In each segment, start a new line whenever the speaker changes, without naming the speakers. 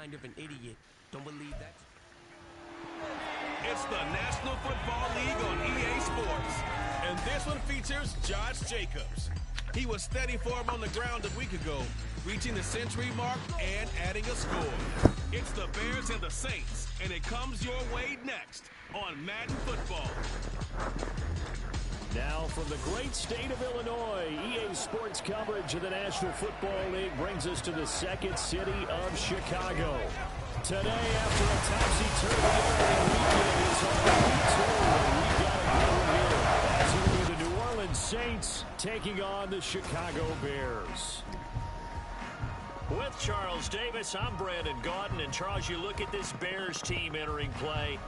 kind of an idiot. Don't believe that?
It's the National Football League on EA Sports. And this one features Josh Jacobs. He was steady for him on the ground a week ago, reaching the century mark and adding a score. It's the Bears and the Saints, and it comes your way next on Madden Football.
Now from the great state of Illinois, EA Sports coverage of the National Football League brings us to the second city of Chicago. Today, after a topsy-turvy weekend, it's on week 2, and we've got a good one here. As we look at the New Orleans Saints taking on the Chicago Bears.
With Charles Davis, I'm Brandon Gaudin. And Charles, you look at this Bears team entering play.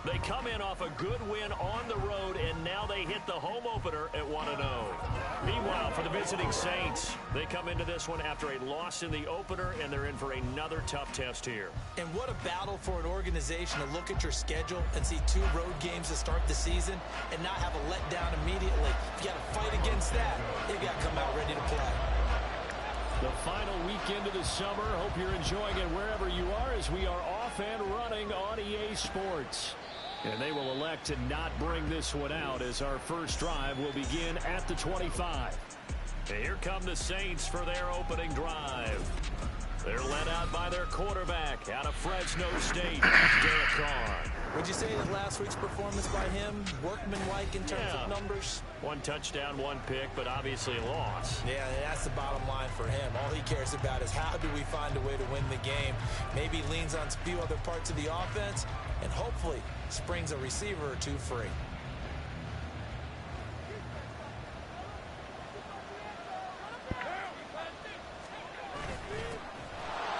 They come in off a good win on the road, and now they hit the home opener at 1-0. Meanwhile, for the visiting Saints, they come into this one after a loss in the opener, and they're in for another tough test here.
And what a battle for an organization to look at your schedule and see 2 road games to start the season and not have a letdown immediately. You got to fight against that. You got to come out ready to play.
The final weekend of the summer. Hope you're enjoying it wherever you are as we are off and running on EA Sports. And they will elect to not bring this one out as our first drive will begin at the 25.
And here come the Saints for their opening drive. They're led out by their quarterback out of Fresno State, Derek Carr.
Would you say that last week's performance by him, workmanlike in terms of numbers?
1 touchdown, 1 pick, but obviously a loss.
Yeah, that's the bottom line for him. All he cares about is how do we find a way to win the game. Maybe leans on a few other parts of the offense, and hopefully springs a receiver or 2 free.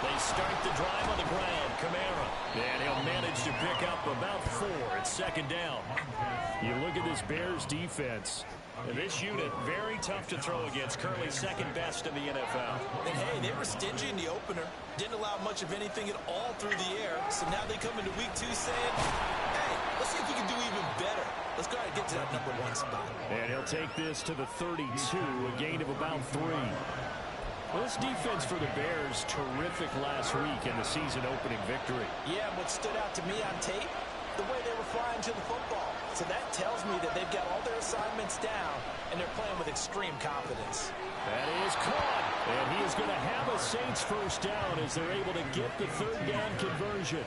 They start the drive on the ground. Kamara. And he'll manage to pick up about 4. It's second down.
You look at this Bears defense.
And this unit, very tough to throw against. Currently second best in the NFL.
And hey, they were stingy in the opener. Didn't allow much of anything at all through the air. So now they come into week 2 saying, hey, let's see if we can do even better. Let's go ahead and get to that number 1 spot.
And he'll take this to the 32, a gain of about 3. Well, this defense for the Bears, terrific last week in the season opening victory.
Yeah, what stood out to me on tape, the way they were flying to the football. So that tells me that they've got all their assignments down, and they're playing with extreme confidence.
That is caught, and he is going to have a Saints first down as they're able to get the 3rd down conversion.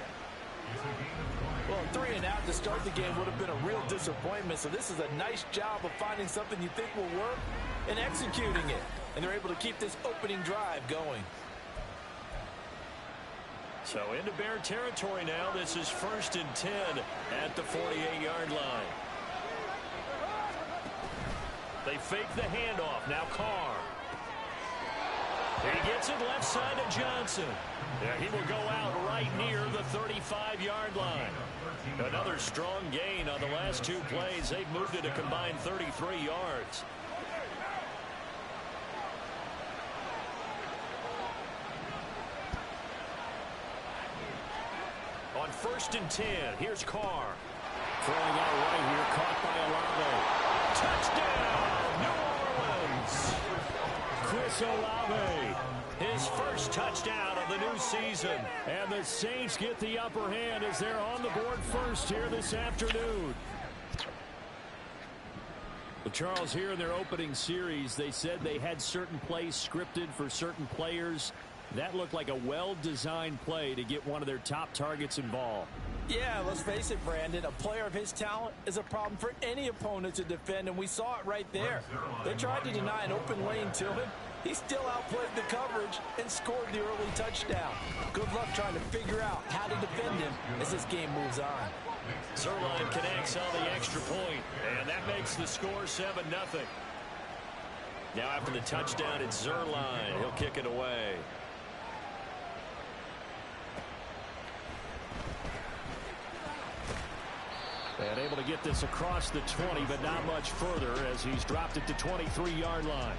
Well, 3 and out to start the game would have been a real disappointment, so this is a nice job of finding something you think will work and executing it. And they're able to keep this opening drive going.
So into Bear territory now. This is 1st and 10 at the 48-yard line. They fake the handoff. Now Carr. He gets it left side to Johnson. Yeah, he will go out right near the 35-yard line. Another strong gain on the last 2 plays. They've moved it a combined 33 yards. On 1st and 10, here's Carr.
Throwing out right here, caught by Olave.
Touchdown, New Orleans!
Chris Olave.
His first touchdown of the new season.
And the Saints get the upper hand as they're on the board first here this afternoon. Well, Charles, here in their opening series, they said they had certain plays scripted for certain players. That looked like a well-designed play to get one of their top targets involved.
Yeah, let's face it, Brandon. A player of his talent is a problem for any opponent to defend, and we saw it right there. They tried to deny an open lane to him. He still outplayed the coverage and scored the early touchdown. Good luck trying to figure out how to defend him as this game moves on.
Zerline connects on the extra point, and that makes the score 7-0. Now after the touchdown, it's Zerline. He'll kick it away.
And able to get this across the 20, but not much further as he's dropped it to 23-yard line.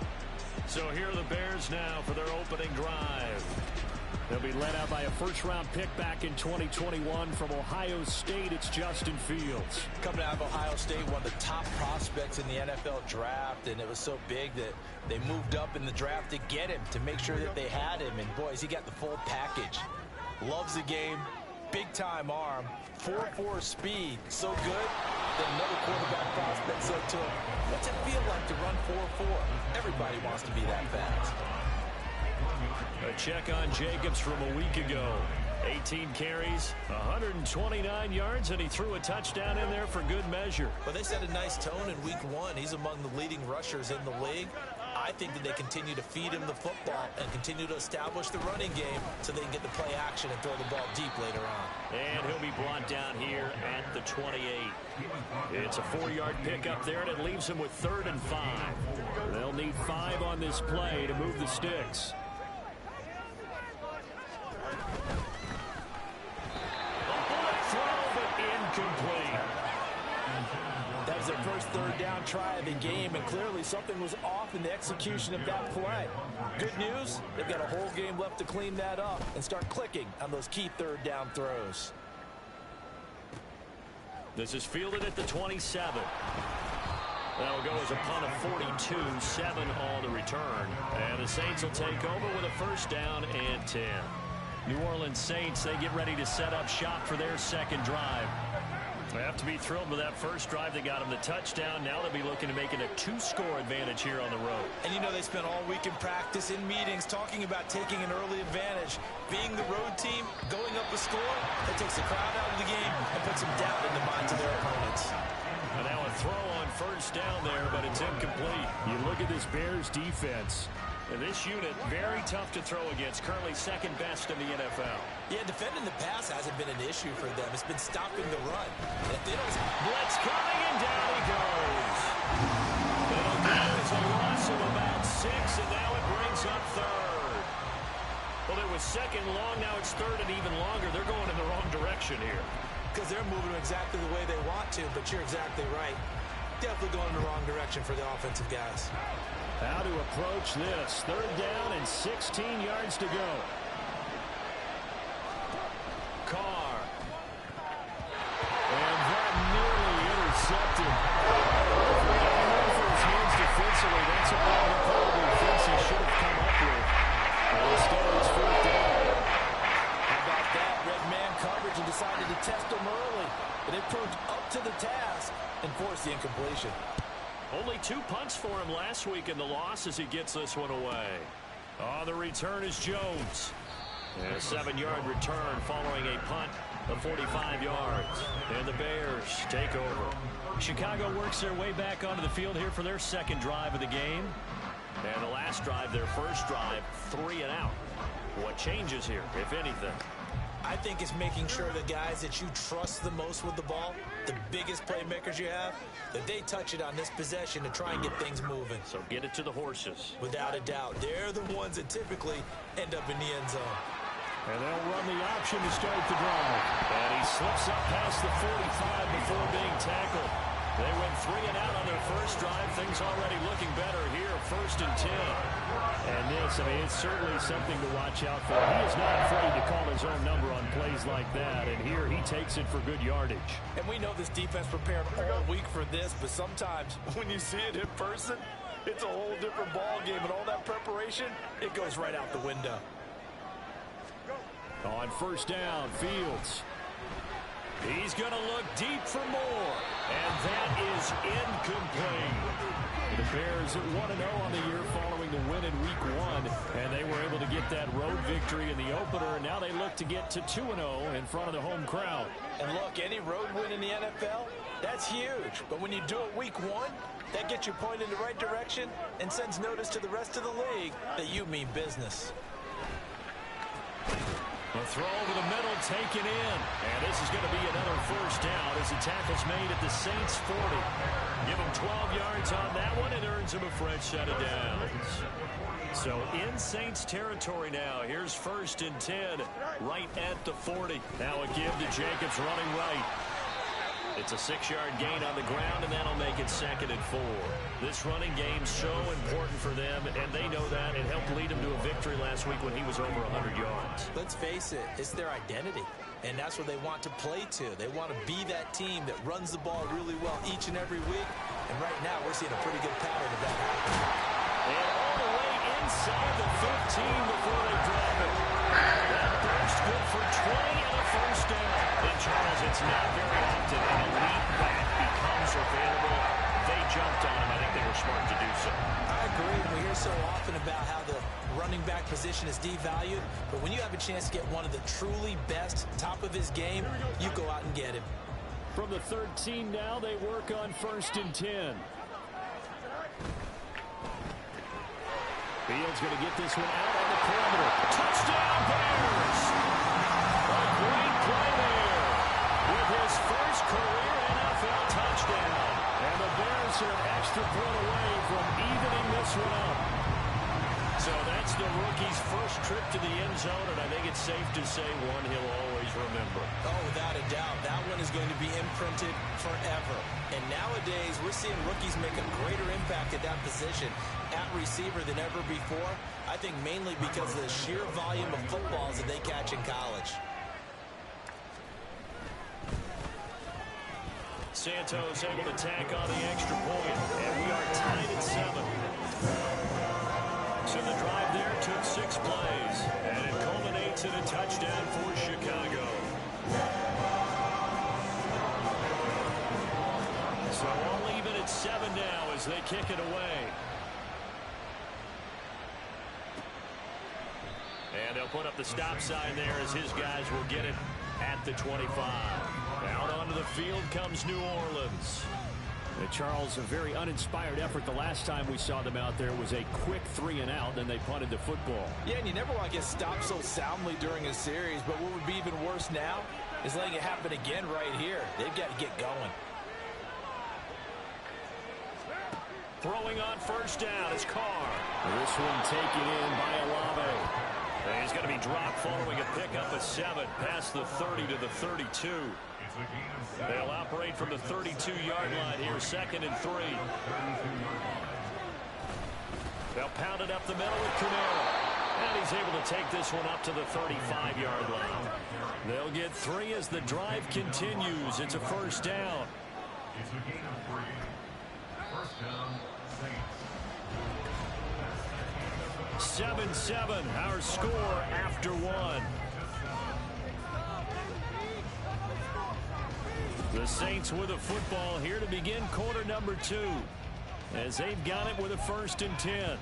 So here are the Bears now for their opening drive.
They'll be led out by a first-round pick back in 2021 from Ohio State. It's Justin Fields.
Coming out of Ohio State, one of the top prospects in the NFL draft, and it was so big that they moved up in the draft to get him, to make sure that they had him. And, boys, he got the full package. Loves the game. Big-time arm. 4.4 speed. So good that another quarterback prospect said to him, what's it feel like to run 4.4? Everybody wants to be that fast.
A check on Jacobs from a week ago. 18 carries, 129 yards, and he threw a touchdown in there for good measure.
But they set a nice tone in week 1. He's among the leading rushers in the league. I think that they continue to feed him the football and continue to establish the running game so they can get the play action and throw the ball deep later on.
And he'll be brought down here at the 28. It's a 4-yard pickup there, and it leaves him with 3rd and 5.
They'll need 5 on this play to move the sticks.
Incomplete.
That was their first 3rd down try of the game, and clearly something was off in the execution of that play. Good news, they've got a whole game left to clean that up and start clicking on those key 3rd down throws.
This is fielded at the 27. That'll go as a punt of 42, 7 on the return. And the Saints will take over with a 1st down and 10. New Orleans Saints, they get ready to set up shop for their 2nd drive. They have to be thrilled with that first drive. They got them the touchdown. Now they'll be looking to make it a 2-score advantage here on the road.
And you know they spent all week in practice, in meetings, talking about taking an early advantage. Being the road team, going up a score, that takes the crowd out of the game and puts them down in the minds of their opponents.
And now a throw on 1st down there, but it's incomplete.
You look at this Bears defense.
And this unit, very tough to throw against. Currently 2nd best in the NFL.
Yeah, defending the pass hasn't been an issue for them. It's been stopping the run. If they don't...
Blitz coming, and down he goes. It'll do. It's a loss of about 6, and now it brings up 3rd. Well, it was 2nd long. Now it's 3rd and even longer. They're going in the wrong direction here.
Because they're moving exactly the way they want to, but you're exactly right. Definitely going in the wrong direction for the offensive guys.
How to approach this. 3rd down and 16 yards to go.
Carr.
And that nearly intercepted. For his hands defensively, that's a ball he probably thinks he should have come up with. But instead, it's 4th down.
How about that? Red man coverage and decided to test him early. But they proved up to the task and forced the incompletion.
Only 2 punts for him last week in the loss as he gets this one away. On the return is Jones. And a 7-yard return following a punt of 45 yards. And the Bears take over. Chicago works their way back onto the field here for their 2nd drive of the game. And the last drive, their 1st drive, 3 and out. What changes here, if anything?
I think it's making sure the guys that you trust the most with the ball, the biggest playmakers you have, that they touch it on this possession to try and get things moving.
So get it to the horses.
Without a doubt. They're the ones that typically end up in the end zone.
And they'll run the option to start the drive.
And he slips up past the 45 before being tackled. They went 3 and out on their 1st drive. Things already looking better here. 1st and 10.
And this, I mean, it's certainly something to watch out for. He is not afraid to call his own number on plays like that. And here he takes it for good yardage.
And we know this defense prepared all week for this, but sometimes when you see it in person, it's a whole different ball game. And all that preparation, it goes right out the window.
On 1st down, Fields.
He's going to look deep for more. And that is incomplete.
The Bears at 1-0 on the year following the win in Week 1. And they were able to get that road victory in the opener. And now they look to get to 2-0 in front of the home crowd.
And look, any road win in the NFL, that's huge. But when you do it Week 1, that gets you pointed in the right direction and sends notice to the rest of the league that you mean business.
A throw over the middle taken in. And this is going to be another 1st down as the tackle's made at the Saints 40. Give him 12 yards on that one and earns him a fresh set of downs. So in Saints territory now. Here's 1st and 10 right at the 40. Now a give to Jacobs running right. It's a 6-yard gain on the ground, and that'll make it 2nd and 4. This running game's so important for them, and they know that. It helped lead them to a victory last week when he was over 100 yards.
Let's face it, it's their identity, and that's what they want to play to. They want to be that team that runs the ball really well each and every week, and right now we're seeing a pretty good pattern of that happening.
And all the way inside the 15 before they drop it. That burst good for 20 and a first down. And Charles, it's not very often an elite back becomes available. They jumped on him. I think they were smart to do so.
I agree. We hear so often about how the running back position is devalued, but when you have a chance to get one of the truly best, top of his game, you go out and get him.
From the 13 now, they work on 1st and 10. Fields going to get this one out on the perimeter. Touchdown, Bears! A great play there with his first career NFL touchdown. And the Bears are an extra point away from evening this one up. So that's the rookie's first trip to the end zone, and I think it's safe to say one he'll always remember.
Oh, without a doubt. That one is going to be imprinted forever. And nowadays, we're seeing rookies make a greater impact at that position at receiver than ever before. I think mainly because of the sheer volume of footballs that they catch in college.
Santos able to tack on the extra point, and we are tied at 7. So the drive there took 6 plays, and it culminates in a touchdown for Chicago. So all even at 7 now as they kick it away. And they'll put up the stop sign there as his guys will get it at the 25. Out onto the field comes New Orleans.
Charles, a very uninspired effort. The last time we saw them out there was a quick 3 and out, then they punted the football.
Yeah, and you never want to get stopped so soundly during a series, but what would be even worse now is letting it happen again right here. They've got to get going.
Throwing on 1st down is Carr.
This one taken in by Olave.
And he's going to be dropped following a pickup of 7 past the 30 to the 32. They'll operate from the 32-yard line here, 2nd and 3. They'll pound it up the middle with Camara. And he's able to take this one up to the 35-yard line. They'll get 3 as the drive continues. It's a 1st down. 7-7, our score after 1. The Saints with a football here to begin quarter number 2 as they've got it with a 1st and 10.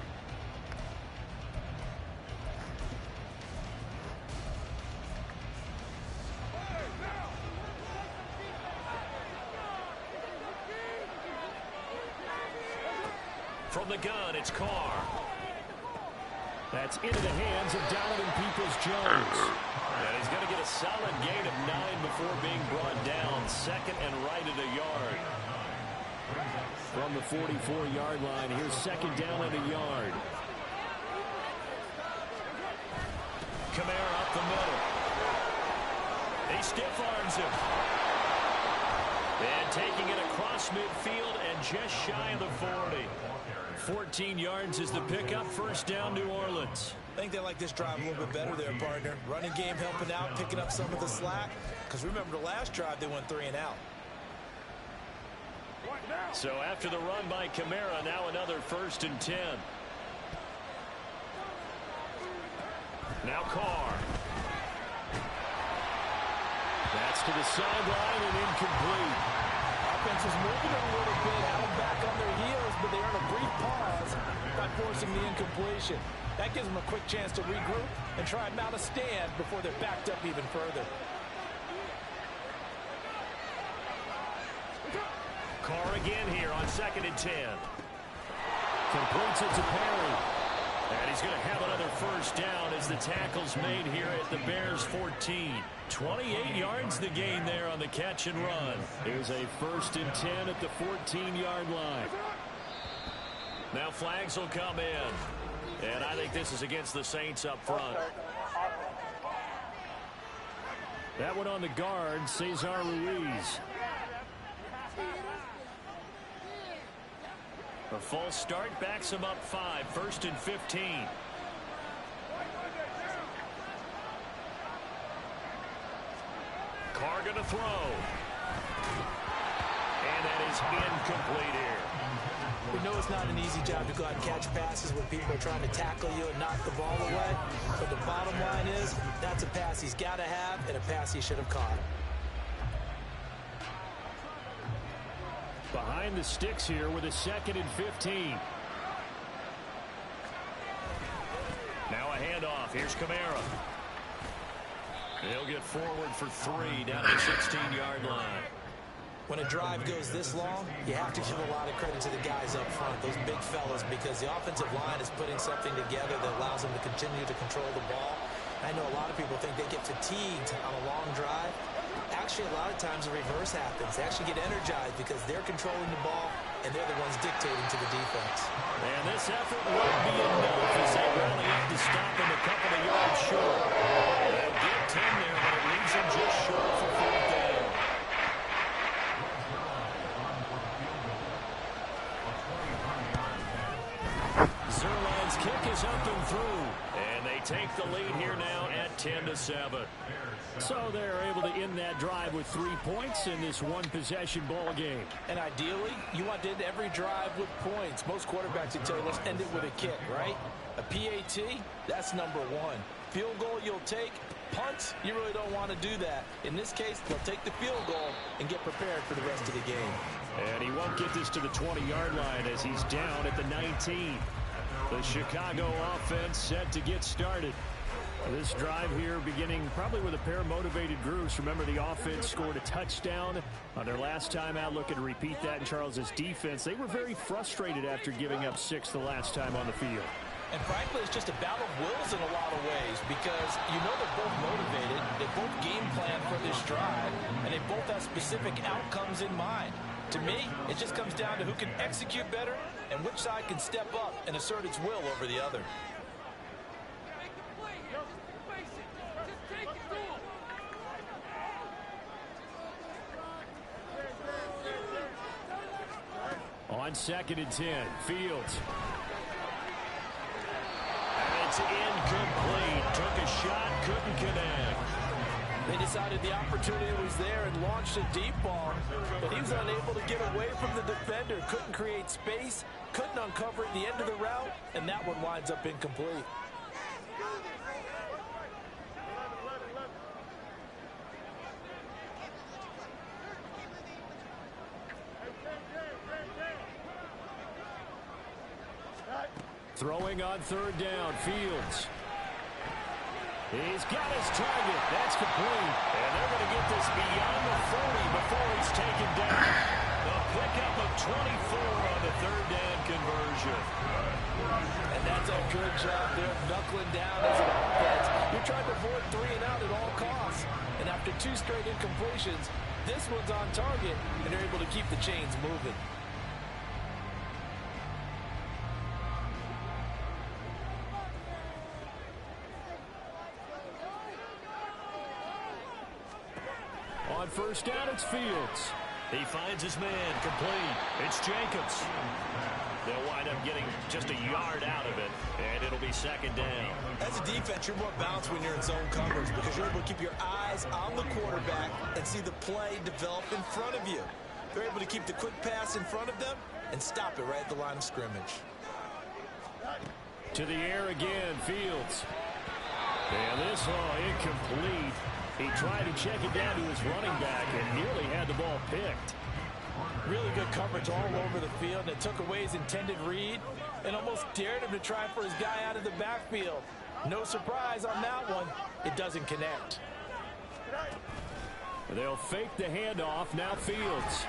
From the gun, it's Carr.
That's into the hands of Donovan Peoples-Jones.
And he's going to get a solid gain of 9 before being brought down. 2nd and right at a yard.
From the 44-yard line, here's 2nd down at a yard.
Camara up the middle. He stiff arms him. And taking it across midfield and just shy of the 40. 14 yards is the pickup. 1st down, New Orleans.
I think they like this drive a little bit better there, partner. Running game helping out, picking up some of the slack. Because remember, the last drive, they went 3 and out.
So after the run by Camara, now another 1st and 10. Now Carr. That's to the sideline and incomplete.
Offense is moving a little bit, had them back on their heels, but they earn a brief pause by forcing the incompletion. That gives them a quick chance to regroup and try and mount a stand before they're backed up even further.
Carr again here on 2nd and 10.
Completes it to Perry.
And he's going to have another 1st down as the tackle's made here at the Bears 14. 28 yards the gain there on the catch and run.
Here's a 1st and 10 at the 14-yard line.
Now flags will come in. And I think this is against the Saints up front.
That one on the guard, Cesar Ruiz.
A false start backs him up 5. 1st and 15. Carr going to throw. And that is incomplete here.
We know it's not an easy job to go out and catch passes when people are trying to tackle you and knock the ball away. But the bottom line is, that's a pass he's got to have and a pass he should have caught.
Behind the sticks here with a 2nd and 15.
Now a handoff. Here's Kamara. He'll get forward for 3 down to the 16-yard line.
When a drive goes this long, you have to give a lot of credit to the guys up front, those big fellas, because the offensive line is putting something together that allows them to continue to control the ball. I know a lot of people think they get fatigued on a long drive. Actually, a lot of times the reverse happens. They actually get energized because they're controlling the ball, and they're the ones dictating to the defense.
And this effort won't be enough as they rally up to stop him a couple of yards short. They'll get 10 there, but it leaves them just short for 4th down. Zerline's kick is up and through. And they take the lead here now at 10-7.
So they're able to end that drive with 3 points in this one-possession ball game.
And ideally, you want to end every drive with points. Most quarterbacks would tell you, let's end it with a kick, right? A PAT, that's number 1. Field goal you'll take. Punts, you really don't want to do that. In this case, they'll take the field goal and get prepared for the rest of the game.
And he won't get this to the 20-yard line as he's down at the 19. The Chicago offense set to get started. This drive here beginning probably with a pair of motivated groups. Remember, the offense scored a touchdown on their last time out. Looking to repeat that in Charles's defense. They were very frustrated after giving up 6 the last time on the field.
And frankly, it's just a battle of wills in a lot of ways because you know they're both motivated. They both game plan for this drive, and they both have specific outcomes in mind. To me, it just comes down to who can execute better and which side can step up and assert its will over the other.
On 2nd and 10, Fields.
And it's incomplete. Took a shot, couldn't connect.
They decided the opportunity was there and launched a deep ball, but he was unable to get away from the defender. Couldn't create space, couldn't uncover at the end of the route, and that one winds up incomplete.
Throwing on 3rd down, Fields. He's got his target. That's complete.
And they're going to get this beyond the 40 before he's taken down. A pickup of 24 on the 3rd down conversion.
And that's a good job there, knuckling down as an offense. You're trying to avoid 3 and out at all costs. And after 2 straight incompletions, this one's on target, and they're able to keep the chains moving.
On 1st down, it's Fields.
He finds his man, complete. It's Jacobs. They'll wind up getting just a yard out of it, and it'll be 2nd down.
As a defense, you're more balanced when you're in zone coverage because you're able to keep your eyes on the quarterback and see the play develop in front of you. They're able to keep the quick pass in front of them and stop it right at the line of scrimmage.
To the air again, Fields. And this incomplete. He tried to check it down to his running back and nearly had the ball picked.
Really good coverage all over the field. It took away his intended read and almost dared him to try for his guy out of the backfield. No surprise on that one. It doesn't connect.
They'll fake the handoff. Now Fields.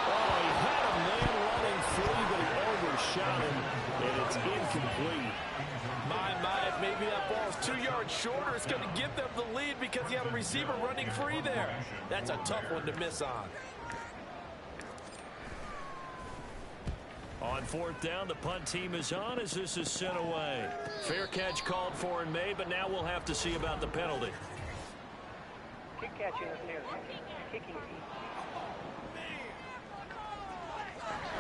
Oh, he had a man running free, but he overshot him, and it's incomplete.
My, if maybe that ball's 2 yards shorter, it's going to give them the lead because he had a receiver running free there. That's a tough one to miss on.
On 4th down, the punt team is on as this is sent away. Fair catch called for and made, but now we'll have to see about the penalty.
Kick catch interference. Kicking.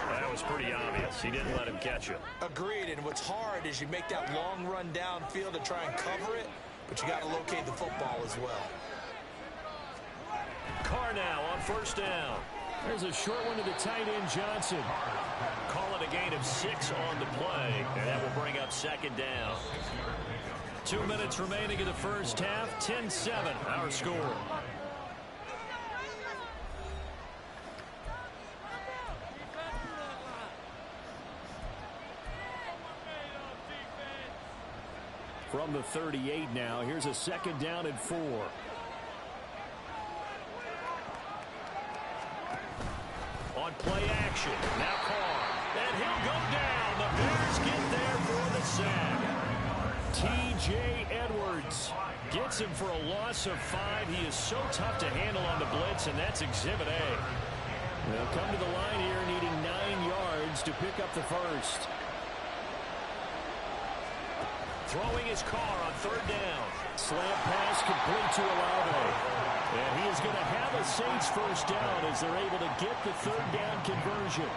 That was pretty obvious. He didn't let him catch it.
Agreed, and what's hard is you make that long run downfield to try and cover it, but you got to locate the football as well.
Carr now on first down.
There's a short one to the tight end, Johnson.
Call it a gain of 6 on the play, and that will bring up second down. 2 minutes remaining in the first half. 10-7, our score.
From the 38 now, here's a second down and 4.
On play action, now Carr, and he'll go down. The Bears get there for the sack. T.J. Edwards gets him for a loss of 5. He is so tough to handle on the blitz, and that's Exhibit A. They'll come to the line here needing 9 yards to pick up the first. Throwing his Carr on third down.
Slant pass complete to Olave. And he is going to have a Saints first down as they're able to get the third down conversion.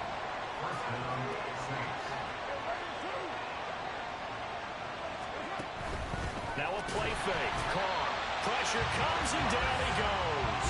Now a play fake. Carr. Pressure comes and down he goes.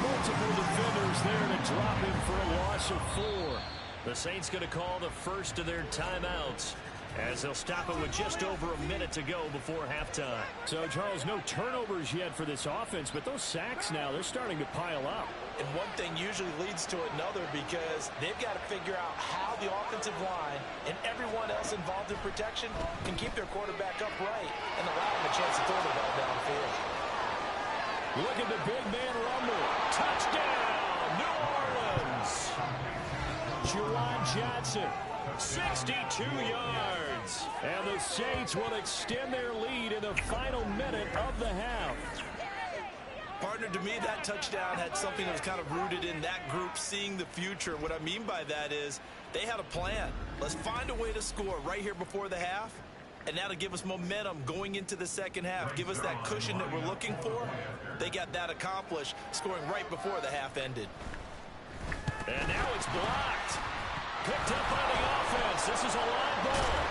Multiple defenders there to drop him for a loss of 4.
The Saints going to call the first of their timeouts, as they'll stop it with just over a minute to go before halftime.
So, Charles, no turnovers yet for this offense, but those sacks now, they're starting to pile up.
And one thing usually leads to another because they've got to figure out how the offensive line and everyone else involved in protection can keep their quarterback upright and allow him a chance to throw the ball downfield.
Look at the big man rumble.
Touchdown, New Orleans.
Juwan Johnson.
62 yards.
And the Saints will extend their lead in the final minute of the half.
Partner, to me, that touchdown had something that was kind of rooted in that group seeing the future. What I mean by that is they had a plan. Let's find a way to score right here before the half, and that'll give us momentum going into the second half. Give us that cushion that we're looking for. They got that accomplished, scoring right before the half ended.
And now it's blocked. Picked up by the offense. This is a live ball.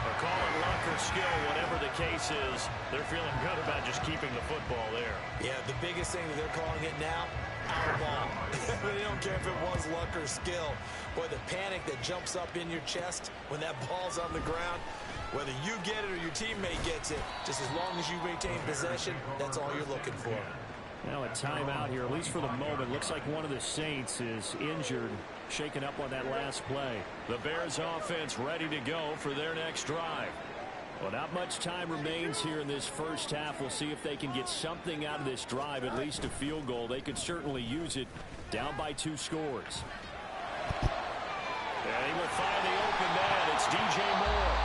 They'll call it luck or skill, whatever the case is. They're feeling good about just keeping the football there.
Yeah, the biggest thing that they're calling it now, our ball. They don't care if it was luck or skill. Boy, the panic that jumps up in your chest when that ball's on the ground, whether you get it or your teammate gets it, just as long as you maintain possession, that's all you're looking for.
Now a timeout here, at least for the moment. Looks like one of the Saints is injured, shaken up on that last play.
The Bears offense ready to go for their next drive.
Well, not much time remains here in this first half. We'll see if they can get something out of this drive, at least a field goal. They could certainly use it, down by 2 scores.
And he will find the open man. It's DJ Moore.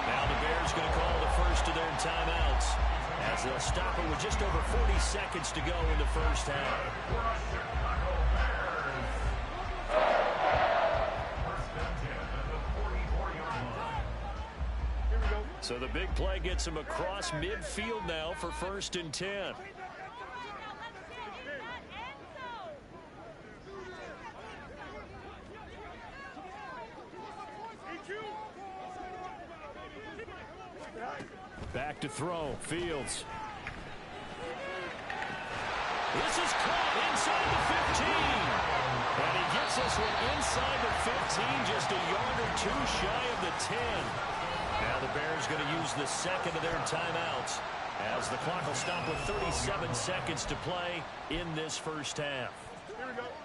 Now the Bears going to call the first of their timeouts, as they'll stop it with just over 40 seconds to go in the first half. So the big play gets him across midfield now for 1st and 10.
Back to throw. Fields.
This is caught inside the 15. And he gets this one inside the 15, just a yard or 2 shy of the 10. Now the Bears going to use the second of their timeouts, as the clock will stop with 37 seconds to play in this first half.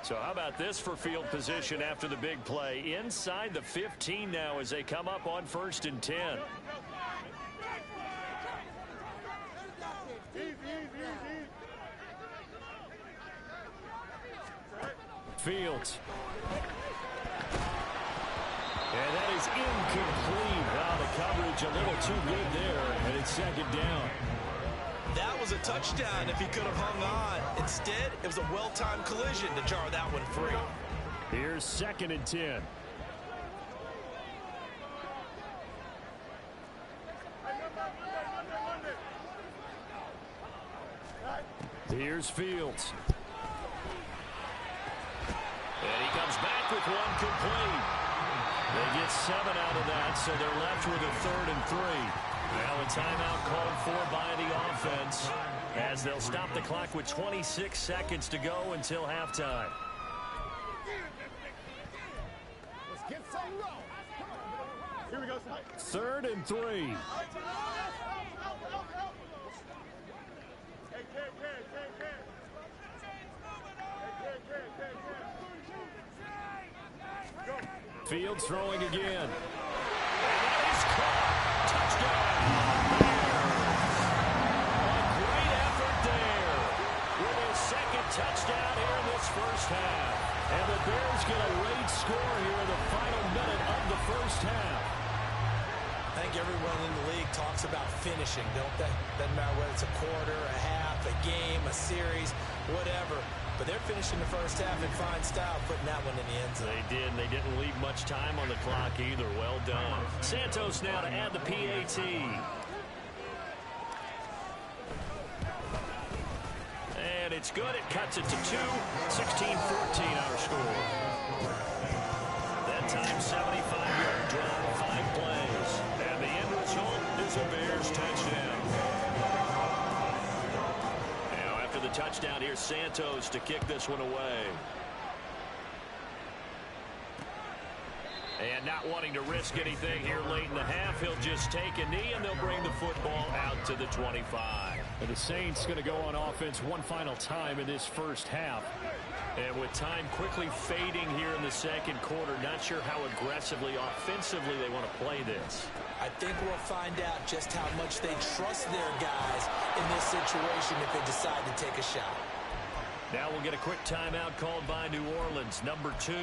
So how about this for field position after the big play? Inside the 15 now as they come up on 1st and 10.
Fields. And that is incomplete. Wow, the coverage a little too good there, and it's 2nd down.
That was a touchdown if he could have hung on. Instead, it was a well-timed collision to jar that one free.
Here's 2nd and 10. Here's Fields.
And he comes back with one complete. They get 7 out of that, so they're left with a 3rd and 3. Now a timeout called for by the offense as they'll stop the clock with 26 seconds to go until halftime.
Let's get some going. Here we go.
3rd and 3. Fields throwing again.
That is caught. Touchdown. A great effort there with his second touchdown here in this first half.
And the Bears get a late score here in the final minute of the first half.
I think everyone in the league talks about finishing, don't they? Doesn't matter whether it's a quarter, a half, a game, a series, whatever. But they're finishing the first half in fine style, putting that one in the end zone.
They did, and they didn't leave much time on the clock either. Well done. Santos now to add the PAT. And it's good. It cuts it to 2. 16-14 our score. That time 75-yard drive, 5 plays. And the end result is a Bears touchdown. The touchdown here, Santos to kick this one away. And not wanting to risk anything here late in the half, he'll just take a knee and they'll bring the football out to the 25.
And the Saints going to go on offense one final time in this first half.
And with time quickly fading here in the second quarter, not sure how aggressively, offensively they want to play this.
I think we'll find out just how much they trust their guys in this situation if they decide to take a shot.
Now we'll get a quick timeout called by New Orleans, number 2,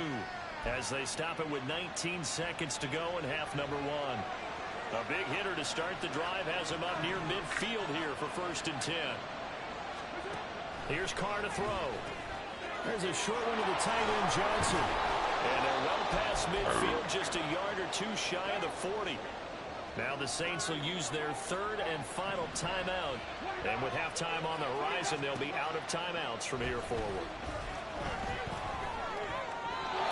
as they stop it with 19 seconds to go in half number 1. A big hitter to start the drive has him up near midfield here for 1st and 10. Here's Carr to throw.
There's a short one to the tight end, Johnson.
And they're well past midfield, just a yard or 2 shy of the 40. Now the Saints will use their 3rd and final timeout. And with halftime on the horizon, they'll be out of timeouts from here forward.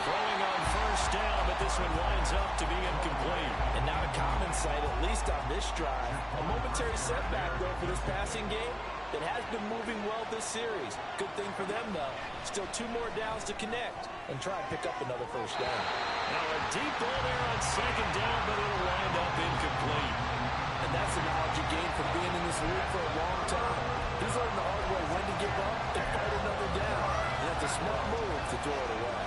Throwing on 1st down, but this one winds up to be incomplete.
And not a common sight, at least on this drive. A momentary setback, though, for this passing game that has been moving well this series. Good thing for them, though. Still 2 more downs to connect and try and pick up another 1st down.
Now a deep ball there on 2nd down, but it'll wind up incomplete.
And that's the knowledge you gain from being in this league for a long time. He's learned the hard way when to give up and fight another down. And that's a smart move to throw it away.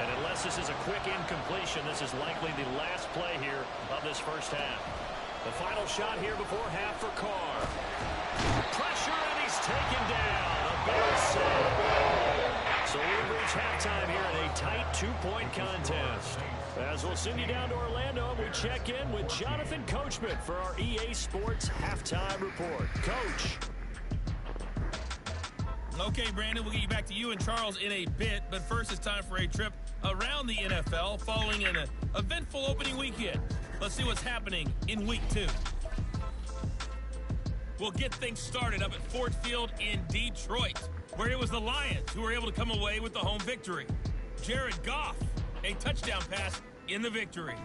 And unless this is a quick incompletion, this is likely the last play here of this first half. The final shot here before half for Carr. Pressure, and he's taken down. A big save. So we reach halftime here in a tight 2-point contest. As we'll send you down to Orlando, we check in with Jonathan Coachman for our EA Sports Halftime Report. Coach.
Okay, Brandon, we'll get you back to you and Charles in a bit, but first it's time for a trip around the NFL following an eventful opening weekend. Let's see what's happening in Week 2. We'll get things started up at Ford Field in Detroit, where it was the Lions who were able to come away with the home victory. Jared Goff, a touchdown pass in the victory.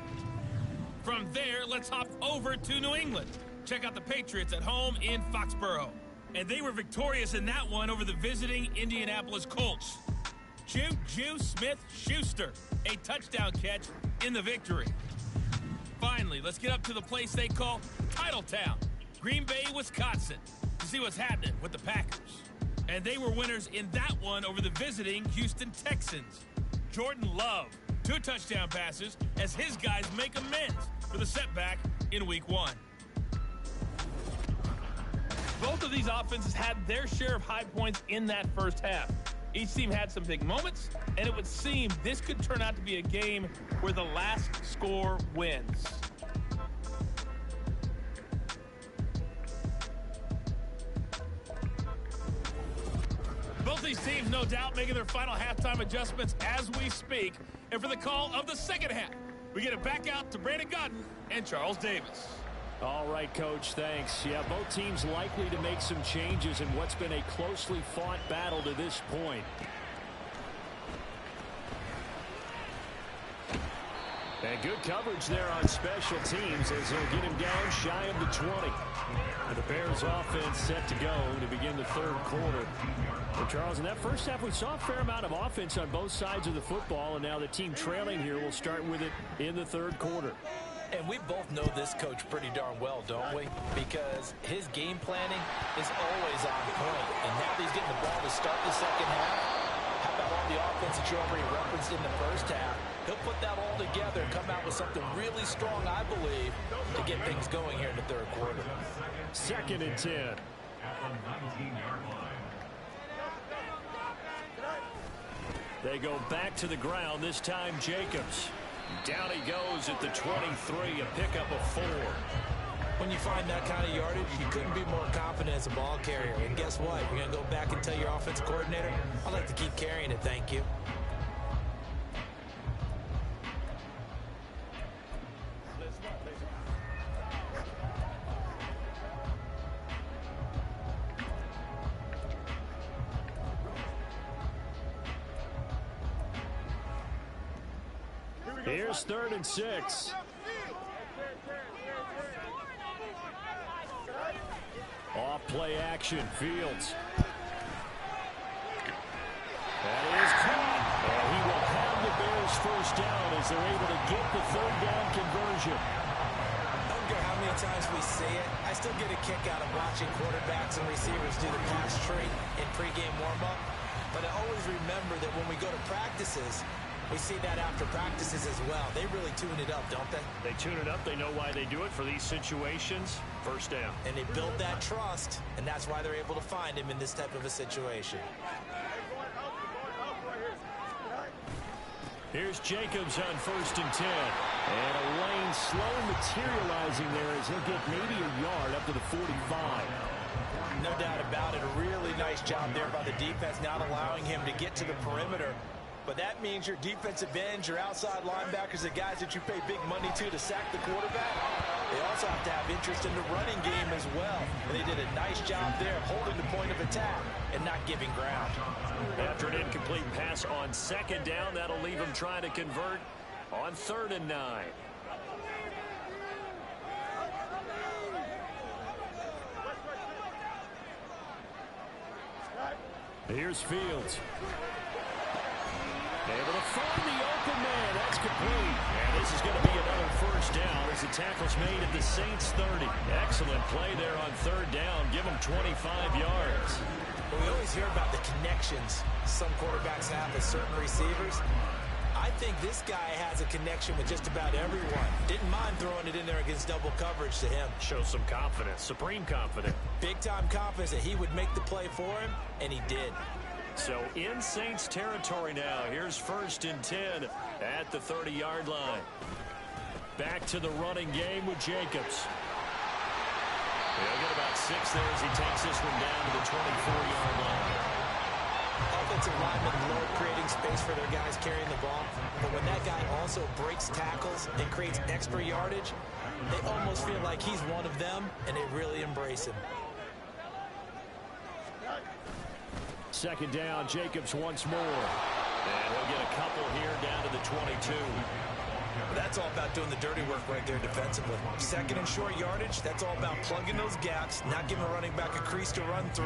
From there, let's hop over to New England. Check out the Patriots at home in Foxborough. And they were victorious in that one over the visiting Indianapolis Colts. Juju Smith-Schuster, a touchdown catch in the victory. Finally, let's get up to the place they call Titletown, Green Bay, Wisconsin, to see what's happening with the Packers. And they were winners in that one over the visiting Houston Texans. Jordan Love, 2 touchdown passes as his guys make amends for the setback in Week 1. Both of these offenses had their share of high points in that first half. Each team had some big moments, and it would seem this could turn out to be a game where the last score wins. Both these teams, no doubt, making their final halftime adjustments as we speak. And for the call of the second half, we get it back out to Brandon Godden and Charles Davis.
All right, Coach, thanks. Yeah, both teams likely to make some changes in what's been a closely fought battle to this point. And good coverage there on special teams as they'll get him down shy of the 20. And the Bears offense set to go to begin the third quarter. Well, Charles, in that first half, we saw a fair amount of offense on both sides of the football, and now the team trailing here will start with it in the third quarter.
And we both know this coach pretty darn well, don't we? Because his game planning is always on point. And now that he's getting the ball to start the second half, how about all the offense that you already referenced in the first half? He'll put that all together and come out with something really strong, I believe, to get things going here in the third quarter.
2nd and 10. They go back to the ground, this time Jacobs. Down he goes at the 23, a pickup of 4.
When you find that kind of yardage, you couldn't be more confident as a ball carrier. And guess what? You're going to go back and tell your offensive coordinator, I'd like to keep carrying it, thank you.
Here's 3rd and 6. Off play action, Fields. That is caught. And he will have the Bears first down as they're able to get the 3rd down conversion.
I don't care how many times we say it, I still get a kick out of watching quarterbacks and receivers do the pass tree in pregame warm-up. But I always remember that when we go to practices, we see that after practices as well. They really tune it up, don't they?
They tune it up. They know why they do it for these situations. First down.
And they build that trust, and that's why they're able to find him in this type of a situation.
Here's Jacobs on 1st and 10. And a lane slow materializing there as he'll get maybe a yard up to the 45.
No doubt about it. A really nice job there by the defense, not allowing him to get to the perimeter. But that means your defensive ends, your outside linebackers, the guys that you pay big money to sack the quarterback, they also have to have interest in the running game as well. And they did a nice job there holding the point of attack and not giving ground.
After an incomplete pass on 2nd down, that'll leave him trying to convert on 3rd and 9. Here's Fields. Able to find the open man. That's complete. And this is going to be another first down as the tackle's made at the Saints 30. Excellent play there on 3rd down. Give them 25 yards.
Well, we always hear about the connections some quarterbacks have with certain receivers. I think this guy has a connection with just about everyone. Didn't mind throwing it in there against double coverage to him.
Shows some confidence, supreme confidence.
Big-time confidence that he would make the play for him, and he did.
So in Saints territory now. Here's 1st and 10 at the 30-yard line. Back to the running game with Jacobs. He'll get about 6 there as he takes this one down to the 24-yard line.
Offensive linemen love creating space for their guys carrying the ball. But when that guy also breaks tackles and creates extra yardage, they almost feel like he's one of them, and they really embrace him.
2nd down, Jacobs once more. And he'll get a couple here down to the 22.
That's all about doing the dirty work right there defensively. 2nd and short yardage, that's all about plugging those gaps, not giving a running back a crease to run through.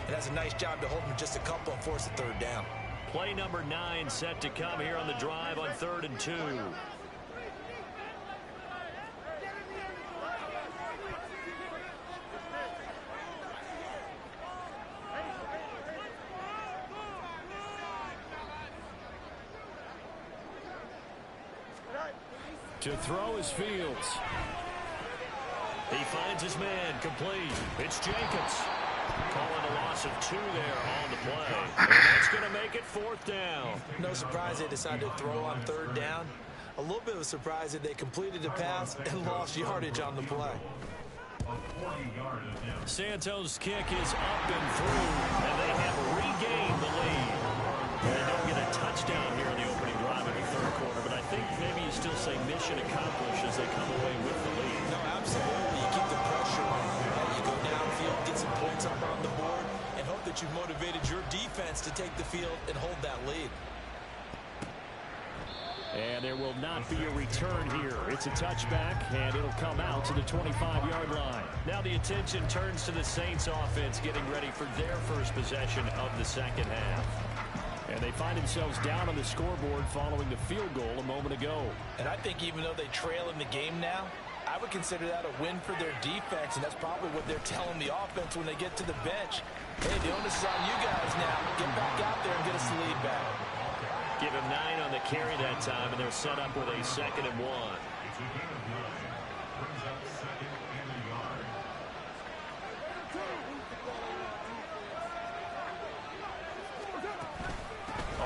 It has a nice job to hold him just a couple and force a 3rd down.
Play number 9 set to come here on the drive on 3rd and 2. To throw is Fields. He finds his man, complete. It's Jacobs. Calling a loss of 2 there on the play. And that's going to make it 4th down.
No surprise they decided to throw on 3rd down. A little bit of a surprise that they completed the pass and lost yardage on the play.
Santos' kick is up and through, and they have regained the lead. They don't get a touchdown here in the opening drive in the 3rd quarter, but I think maybe you still say mission accomplished as they come away with the lead.
No, absolutely. You keep the pressure on. You go downfield, get some points up on the board, and hope that you've motivated your defense to take the field and hold that lead.
And there will not be a return here. It's a touchback, and it'll come out to the 25-yard line.
Now the attention turns to the Saints offense getting ready for their first possession of the second half.
And they find themselves down on the scoreboard following the field goal a moment ago.
And I think even though they trail in the game now, I would consider that a win for their defense, and that's probably what they're telling the offense when they get to the bench. Hey, the onus is on you guys now. Get back out there and get us the lead back.
Give him 9 on the carry that time, and they're set up with a 2nd and 1.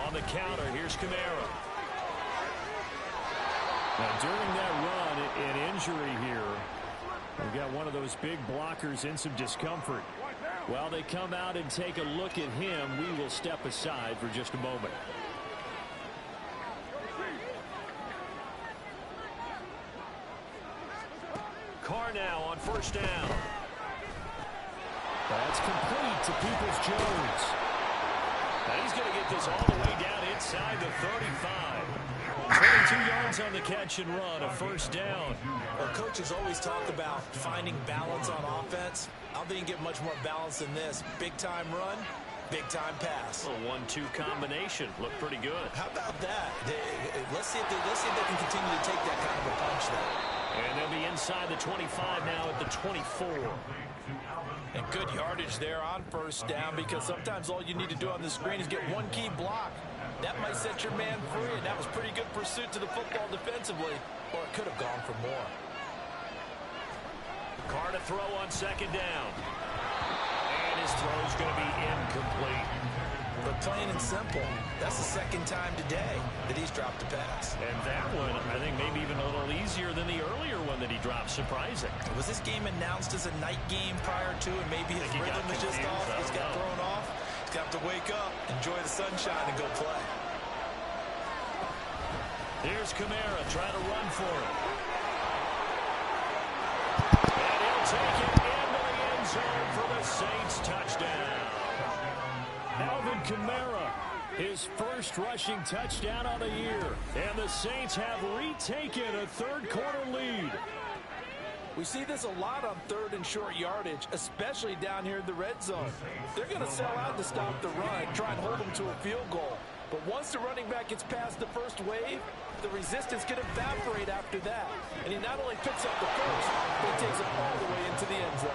On the counter, here's Kamara.
Now, during that run, an injury here. We've got one of those big blockers in some discomfort. While they come out and take a look at him, we will step aside for just a moment.
Carr now on 1st down.
That's complete to Peoples-Jones.
Now he's going to get this all the way down inside the 35. 22 yards on the catch and run, a 1st down.
Well, coaches always talk about finding balance on offense. I don't think you get much more balance than this. Big-time run, big-time pass.
A 1-2 combination. Looked pretty good.
How about that? Let's see if they can continue to take that kind of a punch there.
And they'll be inside the 25 now at the 24.
And good yardage there on 1st down, because sometimes all you need to do on the screen is get one key block. That might set your man free, and that was pretty good pursuit to the football defensively, or it could have gone for more.
Carr to throw on 2nd down. And his throw's going to be incomplete.
But plain and simple, that's the 2nd time today that he's dropped a pass.
And that one, I think, maybe even a little easier than the earlier one that he dropped. Surprising.
Was this game announced as a night game prior to, and maybe his rhythm was just off? He's got thrown off. He's got to wake up, enjoy the sunshine, and go play.
Here's Kamara trying to run for it. And he'll take it into the end zone for the Saints touchdown.
Alvin Kamara, his first rushing touchdown on the year. And the Saints have retaken a 3rd-quarter lead.
We see this a lot on 3rd and short yardage, especially down here in the red zone. They're going to sell out to stop the run, try and hold them to a field goal. But once the running back gets past the first wave, the resistance can evaporate after that. And he not only picks up the first, but he takes it all the way into the end zone.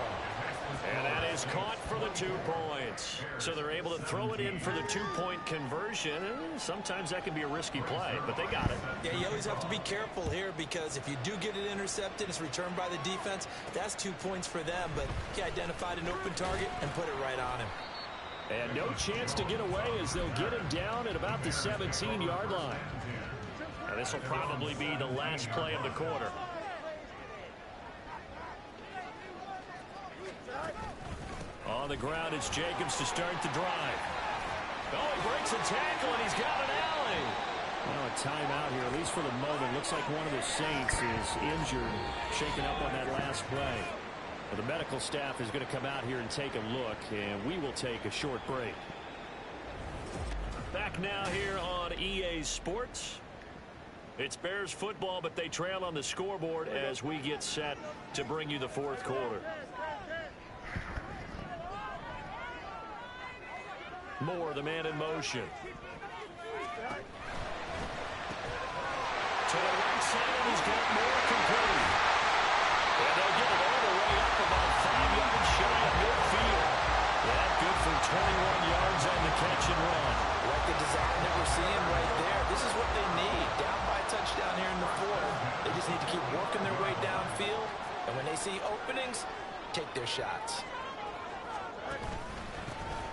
And that is caught for the 2 points. So they're able to throw it in for the 2-point conversion. Sometimes that can be a risky play, but they got it.
Yeah, you always have to be careful here, because if you do get it intercepted, it's returned by the defense. That's 2 points for them, but he identified an open target and put it right on him.
And no chance to get away as they'll get him down at about the 17-yard line.
And this will probably be the last play of the quarter.
On the ground, it's Jacobs to start the drive.
Oh, he breaks a tackle, and he's got an alley.
Well, a timeout here, at least for the moment. Looks like one of the Saints is injured, shaken up on that last play. Well, the medical staff is going to come out here and take a look, and we will take a short break.
Back now here on EA Sports. It's Bears football, but they trail on the scoreboard as we get set to bring you the 4th quarter. Moore, the man in motion. To the right side, and he's got Moore complete. And they'll get it all the way up about 5 yards shy of midfield. Yeah, good for 21 yards on the catch and run.
Like the design that we're seeing right there. This is what they need. Down by a touchdown here in the 4th. They just need to keep working their way downfield. And when they see openings, take their shots.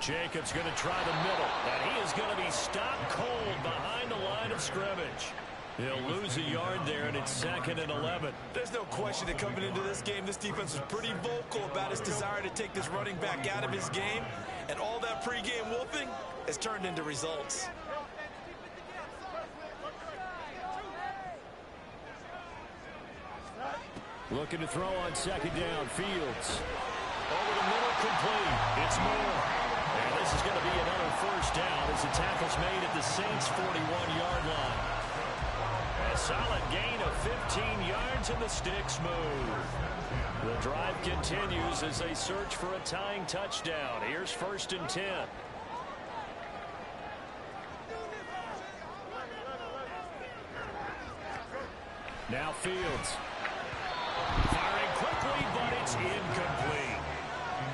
Jacobs going to try the middle, and he is going to be stopped cold behind the line of scrimmage. He'll lose a yard there, and it's 2nd and 11.
There's no question that coming into this game, this defense was pretty vocal about his desire to take this running back out of his game, and all that pregame wolfing has turned into results.
Looking to throw on 2nd down, Fields.
Over the middle, complete. It's Moore. And this is going to be another 1st down as the tackle's made at the Saints' 41-yard line. A solid gain of 15 yards and the sticks move. The drive continues as they search for a tying touchdown. Here's 1st and 10. Now Fields. Firing quickly, but it's incomplete.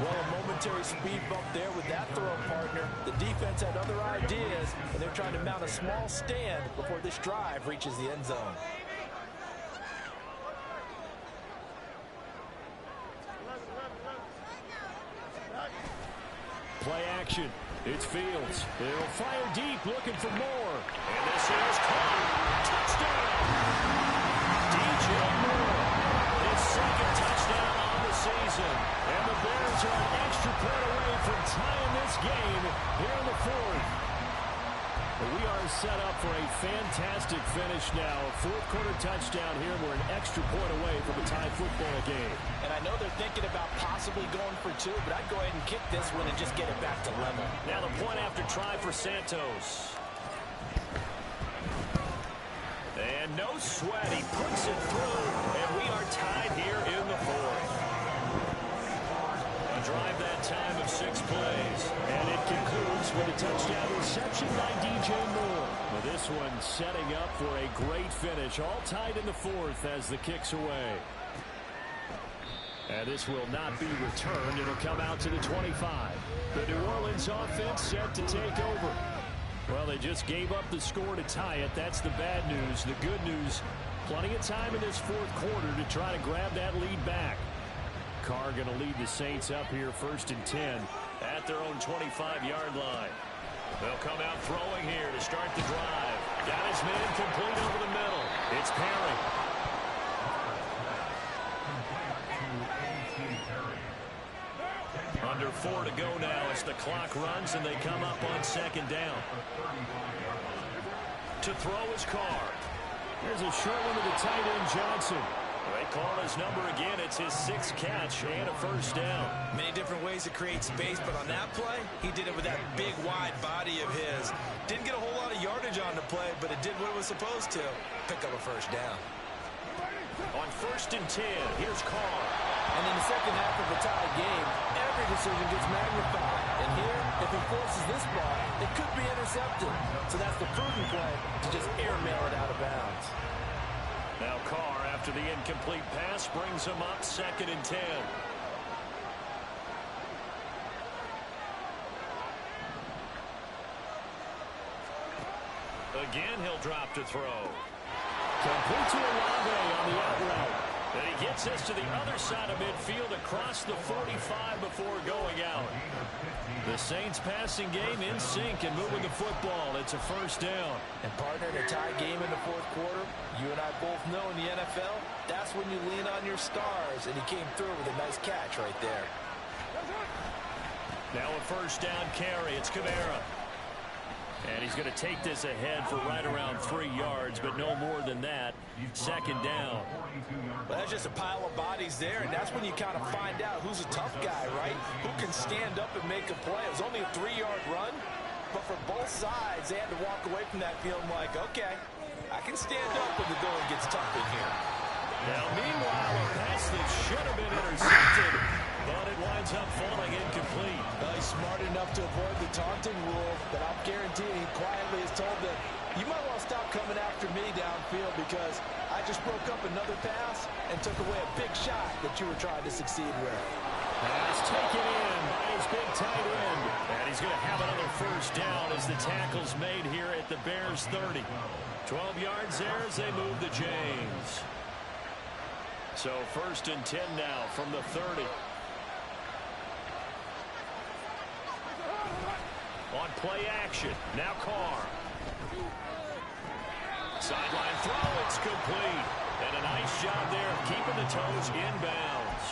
Well, a momentary speed bump there with that throw, partner. The defense had other ideas, and they're trying to mount a small stand before this drive reaches the end zone.
Play action. It's Fields. They'll fire deep, looking for more.
And this is caught. Touchdown. DJ Moore. His 2nd touchdown on the season. And the Bears are an extra point away from tying this game here in the 4th.
We are set up for a fantastic finish now. 4th quarter touchdown here. We're an extra point away from a tie football game.
And I know they're thinking about possibly going for 2, but I'd go ahead and kick this one and just get it back to level.
Now the point after try for Santos. And no sweat. He puts it through, and we are tied here in the 4th. A drive that time of 6 plays.
And it concludes with a touchdown reception by DJ Moore. Well, this one setting up for a great finish. All tied in the 4th as the kick's away. And this will not be returned. It'll come out to the 25. The New Orleans offense set to take over. Well, they just gave up the score to tie it. That's the bad news. The good news, plenty of time in this 4th quarter to try to grab that lead back. Carr going to lead the Saints up here 1st and 10
at their own 25-yard line. They'll come out throwing here to start the drive. Got his man complete over the middle. It's Perry. Under 4 to go now as the clock runs and they come up on 2nd down. To throw his Carr.
Here's a short one to the tight end, Johnson.
They call his number again. It's his 6th catch and a 1st down.
Many different ways to create space, but on that play, he did it with that big, wide body of his. Didn't get a whole lot of yardage on the play, but it did what it was supposed to. Pick up a 1st down.
On 1st and 10, here's Carr.
And in the second half of the tie game, every decision gets magnified. And here, if he forces this ball, it could be intercepted. So that's the prudent play to just airmail it out of bounds.
Now Carr, after the incomplete pass, brings him up 2nd and 10. Again, he'll drop to throw.
Complete to Olave on the out route.
And he gets this to the other side of midfield across the 45 before going out. The Saints passing game in sync and moving the football. It's a 1st down.
And partner, in a tie game in the 4th quarter, you and I both know in the NFL, that's when you lean on your stars. And he came through with a nice catch right there.
Now a 1st down carry. It's Kamara. And he's going to take this ahead for right around 3 yards, but no more than that. 2nd down.
Well, that's just a pile of bodies there, and that's when you kind of find out who's a tough guy, right? Who can stand up and make a play. It was only a 3-yard run, but for both sides, they had to walk away from that feeling like, okay, I can stand up when the going gets tough in here.
Now, meanwhile, a pass that should have been intercepted, but it winds up falling incomplete.
Well, he's smart enough to avoid the taunting rule, but I'm guaranteeing he quietly is told that you might want to stop coming after me downfield because I just broke up another pass and took away a big shot that you were trying to succeed with.
Pass taken in by his big tight end.
And he's going to have another 1st down as the tackle's made here at the Bears 30. 12 yards there as they move the James. So 1st and 10 now from the 30. On play action, now Carr. Sideline throw, it's complete. And a nice job there of keeping the toes inbounds.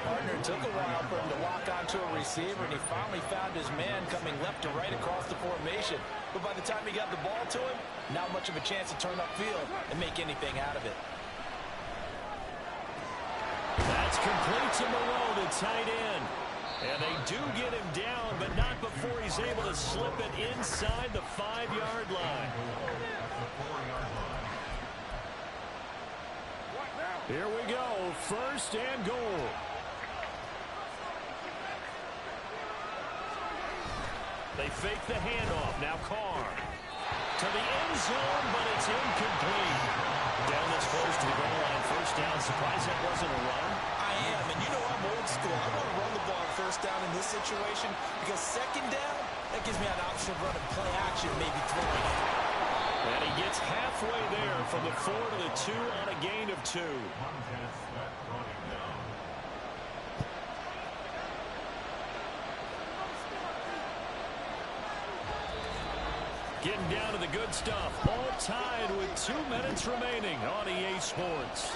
Partner, it took a while for him to lock onto a receiver, and he finally found his man coming left to right across the formation. But by the time he got the ball to him, not much of a chance to turn upfield and make anything out of it.
That's complete to Moreau, the tight end. And they do get him down, but not before he's able to slip it inside the 5-yard line.
Here we go, first and goal. They fake the handoff. Now Carr to the end zone, but it's incomplete. Down this close to the goal line, first down. Surprised that wasn't a run.
I am, and you know I'm old school. I want to run the ball first down in this situation because second down, that gives me an option of running play action, maybe throwing it.
And he gets halfway there from the 4 to the 2 on a gain of 2. Getting down to the good stuff. All tied with 2 minutes remaining on EA Sports.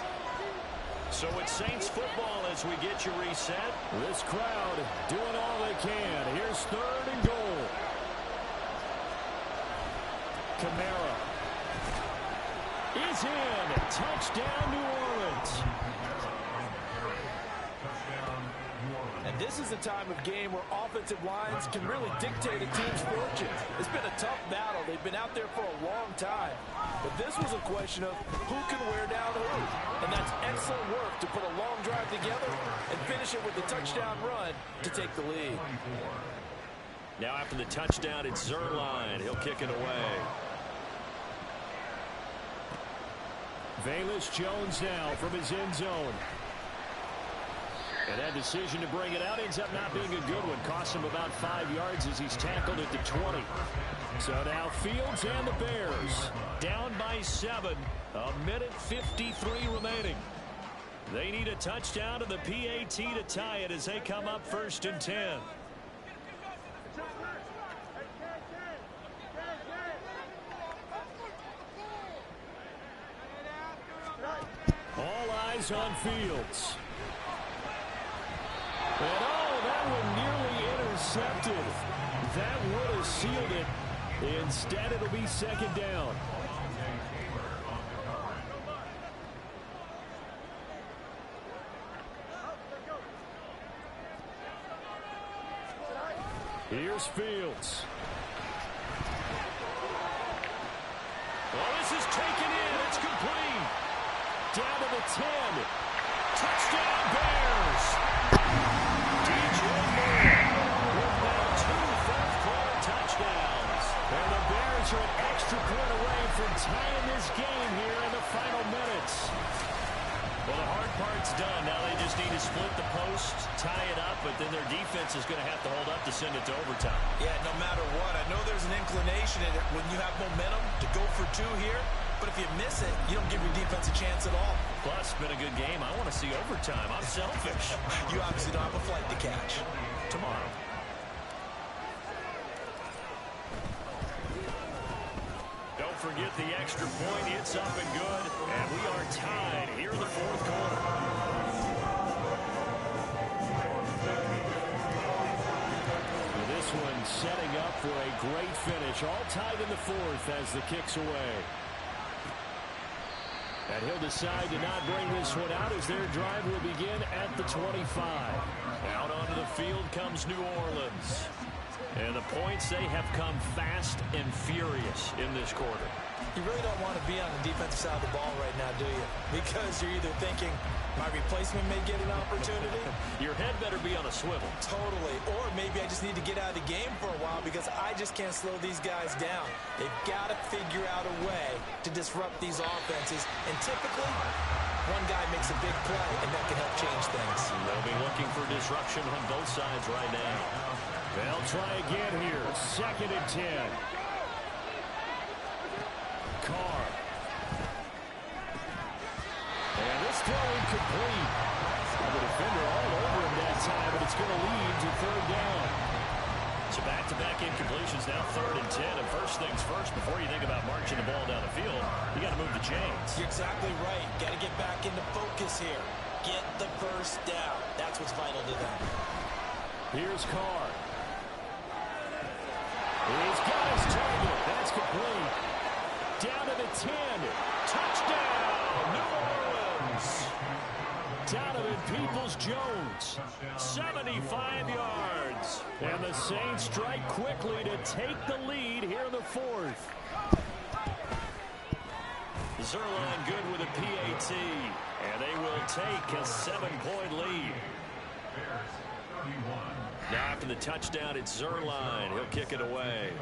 So it's Saints football as we get you reset. This crowd doing all they can. Here's third and goal. Kamara is in. Touchdown, New Orleans.
And this is a time of game where offensive lines can really dictate a team's fortunes. It's been a tough battle. They've been out there for a long time. But this was a question of who can wear down who. And that's excellent work to put a long drive together and finish it with a touchdown run to take the lead.
Now after the touchdown, it's Zerline. He'll kick it away. Velus Jones now from his end zone. And that decision to bring it out ends up not being a good one. Costs him about 5 yards as he's tackled at the 20. So now Fields and the Bears down by 7. 1:53 remaining. They need a touchdown to the PAT to tie it as they come up first and 10. All eyes on Fields. And oh, that one nearly intercepted. That would have sealed it. Instead, it'll be second down. Here's Fields. Oh, this is taken in. It's complete. Down to the 10. Touchdown, Bears. DJ Moore with now 2 fourth-quarter touchdowns. And the Bears are an extra point away from tying this game here in the final minutes. Well, the hard part's done. Now they just need to split the post, tie it up, but then their defense is going to have to hold up to send it to overtime.
Yeah, no matter what. I know there's an inclination in it when you have momentum to go for 2 here, but if you miss it, you don't give your defense a chance at all.
Plus, it's been a good game. I want to see overtime. I'm selfish.
You obviously don't have a flight to catch.
Tomorrow. Don't forget the extra point. It's up and good. And we are tied here in the fourth quarter. This one setting up for a great finish. All tied in the fourth as the kick's away. And he'll decide to not bring this one out as their drive will begin at the 25. Out onto the field comes New Orleans. And the points, they have come fast and furious in this quarter.
You really don't want to be on the defensive side of the ball right now, do you? Because you're either thinking, my replacement may get an opportunity.
Your head better be on a swivel.
Totally. Or maybe I just need to get out of the game for a while because I just can't slow these guys down. They've got to figure out a way to disrupt these offenses. And typically, one guy makes a big play, and that can help change things.
They'll be looking for disruption on both sides right now. They'll try again here. Second and 10. Carr. And this throw incomplete. The defender all over him that time, but it's going to lead to third down. So back-to-back incompletions, now third and 10. And first things first, before you think about marching the ball down the field, you got to move the chains.
You're exactly right. Got to get back into focus here. Get the first down. That's what's vital to them.
Here's Carr. He's got his target. That's complete. Down to the 10. Touchdown, New Orleans. Donovan Peoples-Jones, 75 yards. And the Saints strike quickly to take the lead here in the fourth.
Zerline good with a PAT. And they will take a 7-point lead. Now after the touchdown, it's Zerline. He'll kick it away.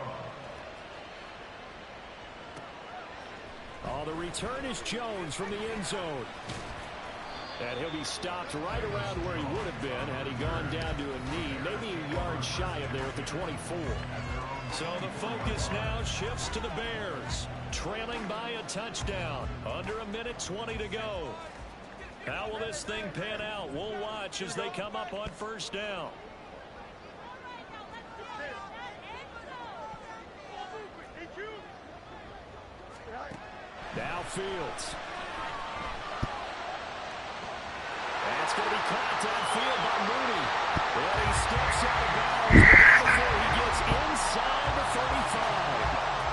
Oh, the return is Jones from the end zone. And he'll be stopped right around where he would have been had he gone down to a knee, maybe a yard shy of there at the 24.
So the focus now shifts to the Bears, trailing by a touchdown. Under 1:20 to go. How will this thing pan out? We'll watch as they come up on first down.
Now Fields. That's going to be caught downfield by Mooney. And he steps out of bounds before he gets inside the 35.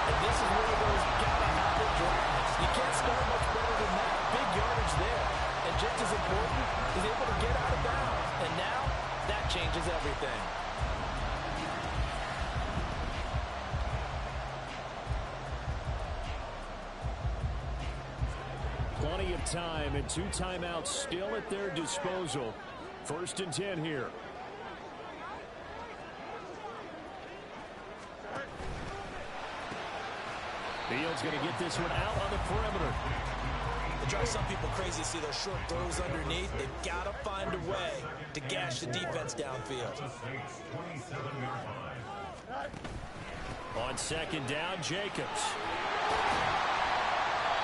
And this is one of those gotta-have-it drives. You can't start much better than that. Big yardage there. And just as important, he's able to get out of bounds. And now, that changes everything.
Plenty of time and 2 timeouts still at their disposal. 1st and 10 here. Fields going to get this one out on the perimeter.
It drives some people crazy to see those short throws underneath. They've got to find a way to gash the defense downfield.
On 2nd down, Jacobs.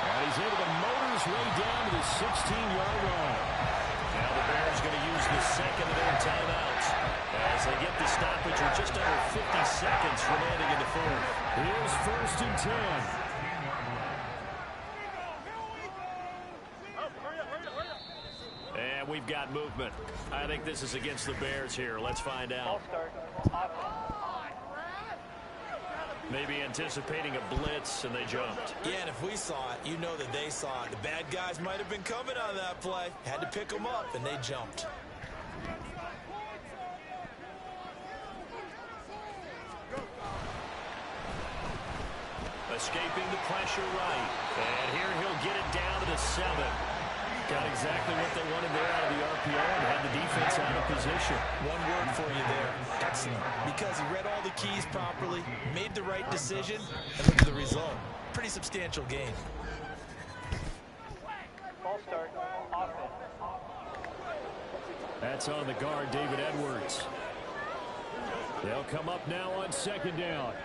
And he's able to motor his way down to the 16-yard line.
Now the Bears going to use the second of their timeouts as they get the stoppage with just under 50 seconds remaining in the fourth.
Here's 1st and 10.
And we've got movement. I think this is against the Bears here. Let's find out. Maybe anticipating a blitz, and they jumped.
Yeah, and if we saw it, you know that they saw it. The bad guys might have been coming on that play. Had to pick them up, and they jumped.
Escaping the pressure right. And here he'll get it down to the 7. Got exactly what they wanted there out of the RPO and had the defense out of position.
One word for you there. Excellent. Because he read all the keys properly, made the right decision, and look at the result. Pretty substantial gain.
Ball start. Offense.
That's on the guard, David Edwards. They'll come up now on 2nd down.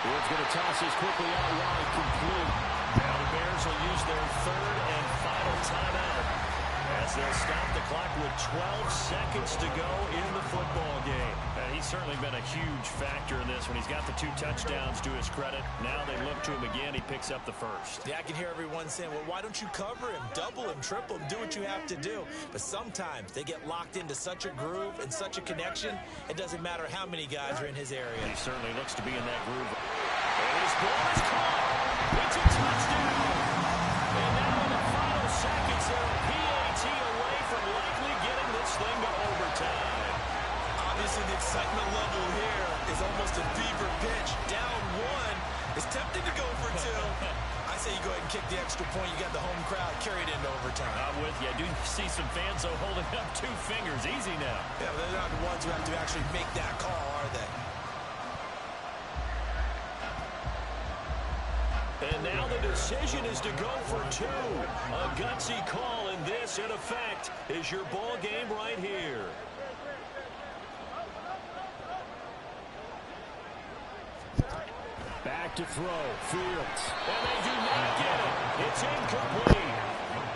Fields going to toss this quickly out wide, complete.
Now the Bears will use their 3rd and final timeout as they'll stop the clock with 12 seconds to go in the football game. He's certainly been a huge factor in this one. He's got the 2 touchdowns to his credit. Now they look to him again. He picks up the 1st.
Yeah, I can hear everyone saying, well, why don't you cover him, double him, triple him, do what you have to do. But sometimes they get locked into such a groove and such a connection, it doesn't matter how many guys are in his area.
He certainly looks to be in that groove. And his ball is caught. It's a touchdown. And now in the final seconds, they're a PAT away from likely getting this thing to overtime.
Obviously, the excitement level here is almost a fever pitch. Down 1. It's tempting to go for 2. I say you go ahead and kick the extra point. You got the home crowd carried into overtime.
I'm with you. I do see some fans, though, holding up 2 fingers. Easy now.
Yeah, but they're not the ones who have to actually make that call, are they?
And now the decision is to go for 2. A gutsy call, and this, in effect, is your ball game right here.
Back to throw, Fields.
And they do not get it. It's incomplete.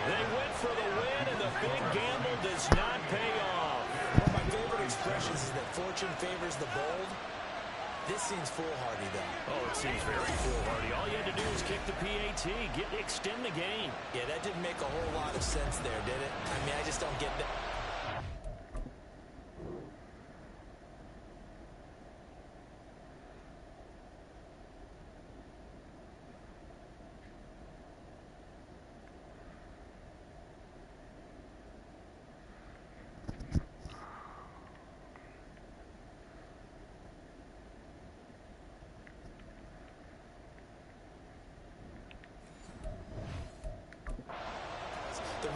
They went for the win, and the big gamble does not pay off.
One of my favorite expressions is that fortune favors the bold. This seems foolhardy, though.
Oh, it seems very foolhardy. All you had to do was kick the PAT, extend the game.
Yeah, that didn't make a whole lot of sense there, did it? I mean, I just don't get that.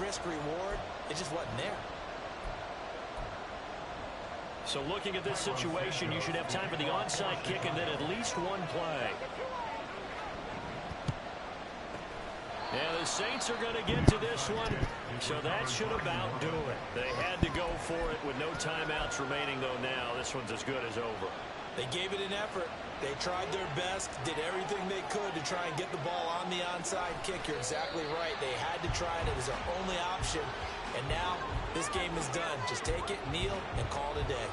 risk reward, it just wasn't there.
So looking at this situation, you should have time for the onside kick and then at least one play. And the Saints are going to get to this one, so that should about do it. They had to go for it with no timeouts remaining, though now this one's as good as over.
They gave it an effort. They tried their best, did everything they could to try and get the ball on the onside kick. You're exactly right. They had to try it. It was their only option. And now this game is done. Just take it, kneel, and call it a day.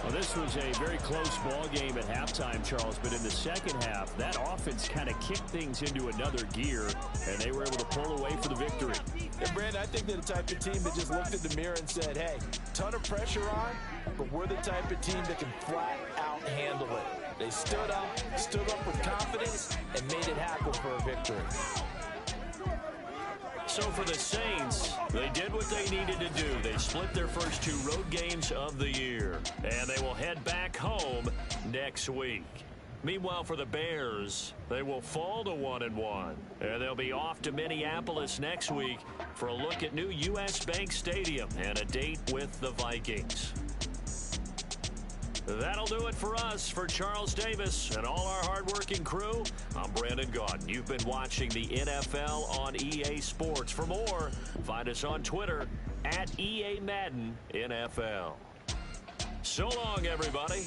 Well, this was a very close ball game at halftime, Charles, but in the second half, that offense kind of kicked things into another gear, and they were able to pull away for the victory.
And, Brandon, I think they're the type of team that just looked in the mirror and said, hey, ton of pressure on, but we're the type of team that can flat out handle it. They stood up with confidence, and made it happen for a victory.
So for the Saints, they did what they needed to do. They split their first 2 road games of the year, and they will head back home next week. Meanwhile, for the Bears, they will fall to 1-1, and they'll be off to Minneapolis next week for a look at new U.S. Bank Stadium and a date with the Vikings. That'll do it for us. For Charles Davis and all our hardworking crew, I'm Brandon Gaudin. You've been watching the NFL on EA Sports. For more, find us on Twitter @EA Madden NFL. So long, everybody.